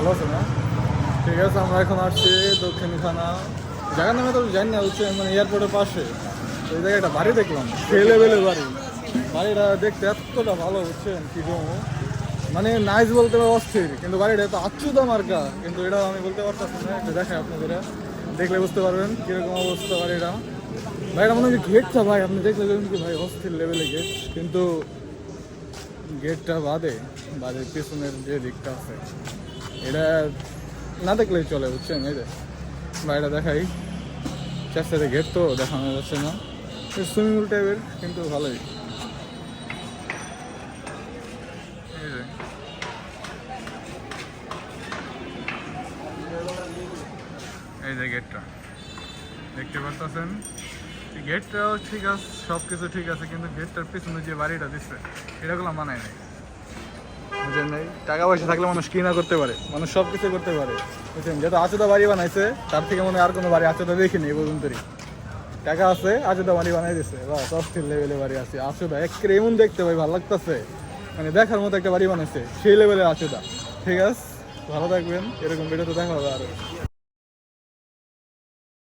ভালো আছে না? ঠিক আছে, আমরা এখন আসছি দক্ষিণ খানা। জায়গার নামে তো জানি না, হচ্ছে মানে এয়ারপোর্টের পাশে। তো এই জায়গায় একটা বাড়ি দেখলাম, সেই লেভেলের বাড়ি। বাড়িটা দেখতে এতটা ভালো, বুঝছেন কি বলবো, মানে নাইস বলতে পারে অস্থির, কিন্তু বাড়িটা এত আচ্ছুদা মার্কা, কিন্তু এটা আমি বলতে পারতেছি না। একটু দেখাই আপনাদের, দেখলে বুঝতে পারবেন কিরকম অবস্থা বাড়িটা। ভাইটা মনে হয় গেটটা, ভাই আপনি দেখলে দেখুন কি ভাই, অস্থির লেভেলে গেট, কিন্তু গেটটা বাদে বাড়ির পেছনের যে দিকটা আছে এটা না দেখলেই চলে, বুঝছেন। এই যে বাড়িটা দেখাই, চার সাইডে গেট তো দেখানো যাচ্ছে না, সুইমিং পুল টাইপের, কিন্তু ভালোই। এই যে এই যে গেটটা দেখতে পারতেছেন, গেটটাও ঠিক আছে, সব কিছু ঠিক আছে, কিন্তু গেটটার পিছনে যে বাড়িটা দিচ্ছে এটাগুলো মানায় নাই, বুঝলেন নাই। টাকা পয়সা থাকলে মানুষ কি না করতে পারে, মানুষ সব কিছু করতে পারে, বুঝছেন। যেহেতু আচুদা বাড়ি বানাইছে, তার থেকে মনে হয় আর কোনো বাড়ি আচুদা দেখিনি এই পর্যন্তই। টাকা আছে, আচুদা বাড়ি বানাই দিছে, বা অস্থির লেভেলে বাড়ি আছে আচুদা, এক এমন দেখতে ভাই ভালো লাগতেছে, মানে দেখার মতো একটা বাড়ি বানাইছে, সেই লেভেলে আচুদা। ঠিক আছে, ভালো থাকবেন, এরকম ভিডিও তো দেখা হবে আরো।